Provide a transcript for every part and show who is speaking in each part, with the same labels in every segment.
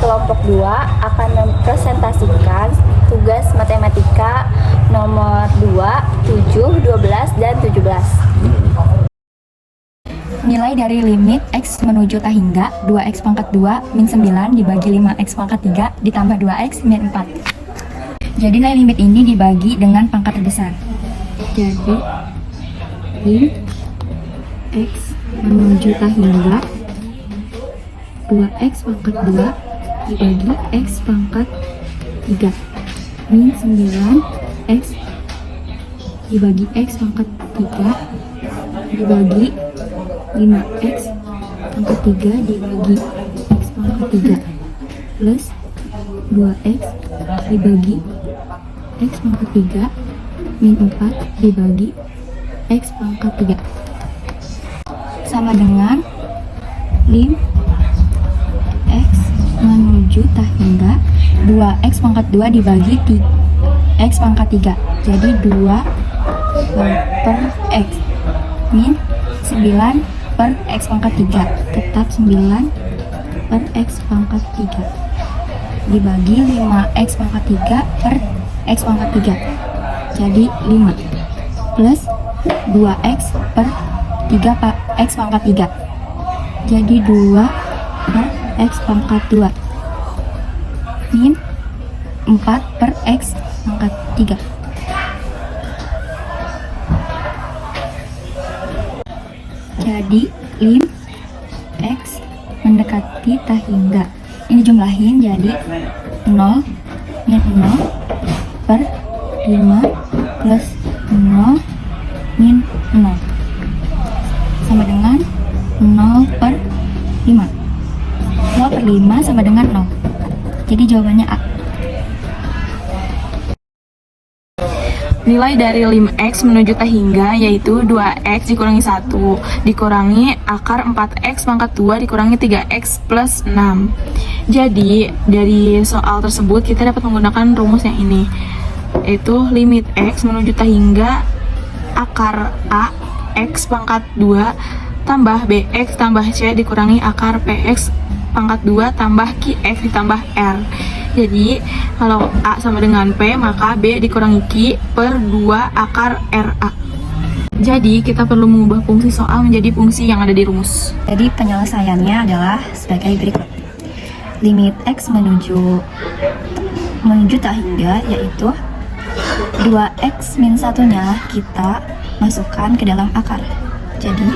Speaker 1: kelompok 2 akan mempresentasikan tugas matematika nomor 2, 7, 12, dan 17.
Speaker 2: Nilai dari limit X menuju tak hingga 2X pangkat 2 min 9 dibagi 5X pangkat 3 ditambah 2X min 4. Jadi nilai limit ini dibagi dengan pangkat terbesar. Jadi lim X menuju tak hingga 2X pangkat 2 dibagi X pangkat 3 min 9X dibagi X pangkat 3 dibagi 5X pangkat 3 dibagi X pangkat 3 plus 2X dibagi X pangkat 3 min 4 dibagi X pangkat 3 sama dengan lim X menuju tak hingga 2X pangkat 2 dibagi X pangkat 3, jadi 2 per X min 9 per X pangkat 3, tetap 9 per X pangkat 3 dibagi 5X pangkat 3 per X pangkat 3, jadi 5 plus 2X per 3 per X pangkat 3, jadi 2 per X pangkat 2 min 4 per X pangkat 3. Jadi lim X mendekati tak hingga. Ini jumlahin jadi 0 min 0 per 5 plus 0 min 0 sama dengan 0 per 5. 0 per 5 sama dengan 0. Jadi jawabannya A.
Speaker 3: Nilai dari lim X menuju tak hingga yaitu 2X dikurangi 1 dikurangi akar 4X pangkat 2 dikurangi 3X plus 6. Jadi dari soal tersebut kita dapat menggunakan rumus yang ini, yaitu limit X menuju tak hingga akar A X pangkat 2 tambah BX tambah C dikurangi akar PX pangkat 2 tambah QX ditambah R. Jadi kalau A sama dengan P, maka B dikurangi Q per 2 akar RA. Jadi kita perlu mengubah fungsi soal menjadi fungsi yang ada di rumus.
Speaker 2: Jadi penyelesaiannya adalah sebagai berikut. Limit X menuju tak hingga yaitu 2X min 1-nya kita masukkan ke dalam akar. Jadi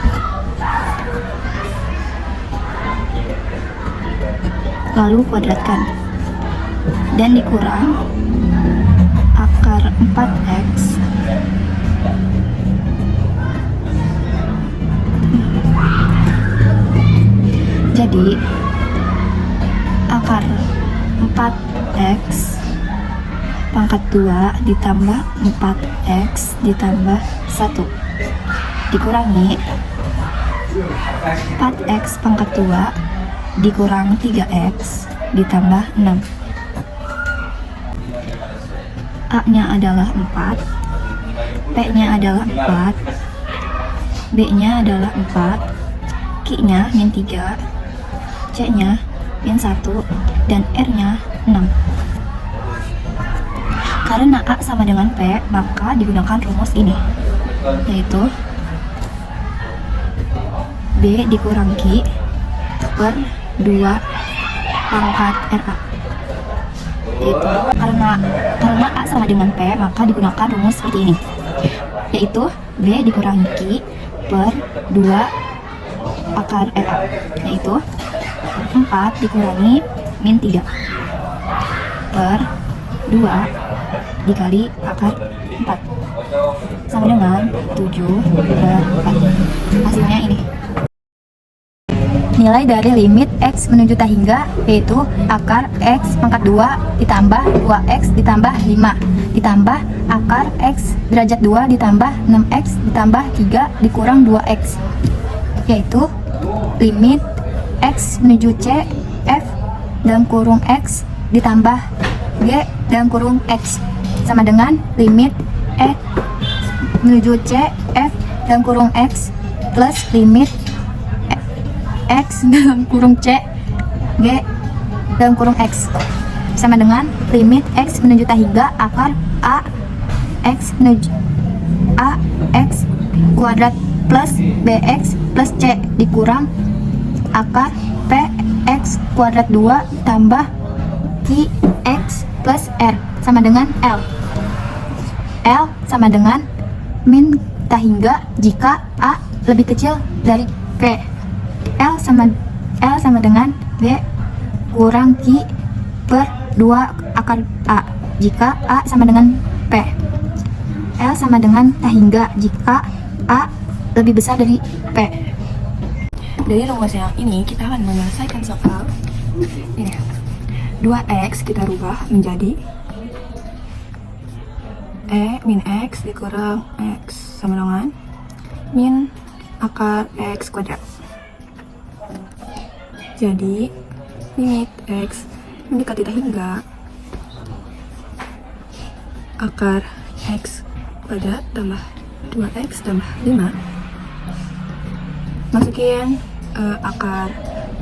Speaker 2: lalu kuadratkan dan dikurang akar 4X jadi akar 4X pangkat 2 ditambah 4X ditambah 1 dikurangi 4X pangkat 2 dikurang 3X ditambah 6. A-nya adalah 4, P-nya adalah 4, B-nya adalah 4, Q-nya min 3, C-nya min 1, dan R-nya 6. Karena A sama dengan P, maka digunakan rumus ini, yaitu B dikurang Q per 2 pangkat RA. Yaitu karena A sama dengan P, maka digunakan rumus seperti ini, yaitu B dikurangi Q per 2 akar RA, yaitu 4 dikurangi min 3 per 2 dikali akar 4 sama dengan 7 per 4. Hasilnya ini. Nilai dari limit X menuju tak hingga yaitu akar X pangkat 2 ditambah 2X ditambah 5 ditambah akar X derajat 2 ditambah 6X ditambah 3 dikurang 2X, yaitu limit X menuju C F dalam kurung X ditambah G dalam kurung X sama dengan limit X menuju C F dalam kurung X plus limit X dalam kurung C G dalam kurung X sama dengan limit X menuju tak hingga akar A X menuju A X kuadrat plus BX plus C dikurang akar P X kuadrat 2 tambah Q X plus R sama dengan L. L sama dengan min tak hingga jika A lebih kecil dari P. L sama dengan B kurang Q per 2 akar A jika A sama dengan P. L sama dengan tak hingga jika A lebih besar dari P.
Speaker 3: Dari rumus yang ini kita akan menyelesaikan soal ini. 2x kita rubah menjadi min x dikurang x sama dengan min akar x kuadrat. Jadi limit x mendekati tak hingga akar x kuadrat tambah 2x tambah 5. Masukin akar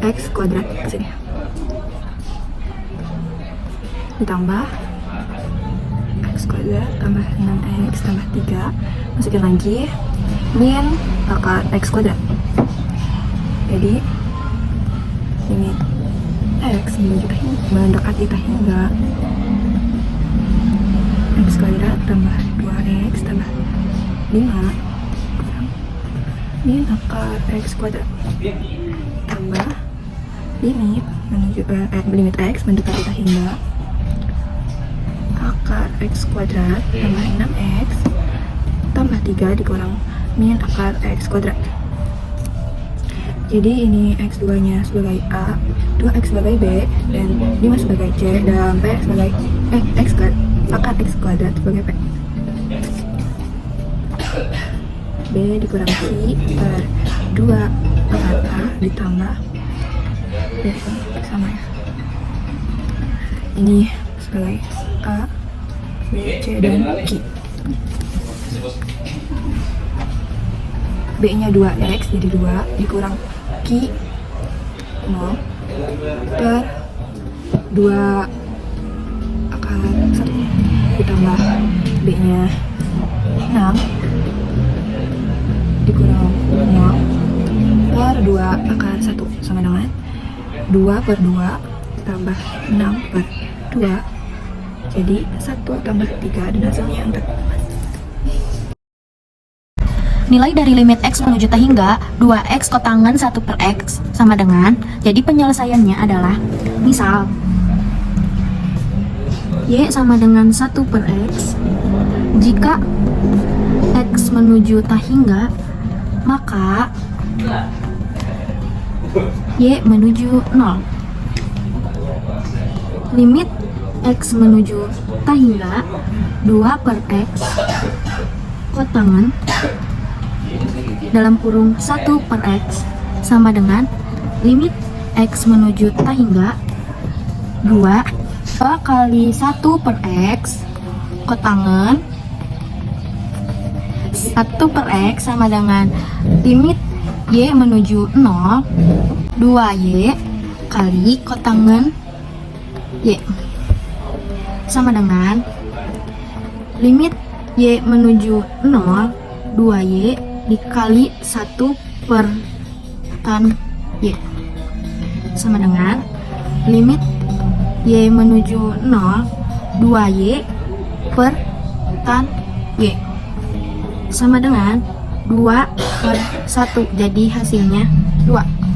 Speaker 3: x kuadrat ke sini. Ditambah x kuadrat tambah 6x tambah 3. Masukin lagi min akar x kuadrat. Jadi limit x mendekati tak hingga x kuadrat tambah 2x tambah 5 min akar x kuadrat tambah limit limit x mendekati tak hingga akar x kuadrat tambah 6x tambah 3 dikurang min akar x kuadrat. Jadi ini x2 nya sebagai A, 2x sebagai B, dan 5 sebagai C, dan P sebagai akar x kuadrat sebagai P. B dikurang Q per 2 akar A ditambah B sama ya. Ini sebagai A, B, C, dan Q. B nya 2x jadi 2 dikurang Q 0 per 2 akar 1 ditambah B nya 6 dikurang 0 per 2 akar 1 sama dengan 2 per 2 tambah 6 per 2 jadi 1 tambah 3 dan hasilnya 4.
Speaker 2: Nilai dari limit X menuju tak hingga 2X kotangan 1 per X sama dengan, jadi penyelesaiannya adalah misal Y sama dengan 1 per X. Jika X menuju tak hingga, maka Y menuju 0. Limit X menuju tak hingga 2 per X kotangan dalam kurung 1 per X sama dengan limit X menuju tak hingga 2 kali 1 per X kotangan 1 per X sama dengan limit Y menuju 0 2Y kali kotangan Y sama dengan limit Y menuju 0 2Y dikali 1 per tan Y sama dengan limit Y menuju 0 2Y per tan Y sama dengan 2 per 1 jadi hasilnya 2.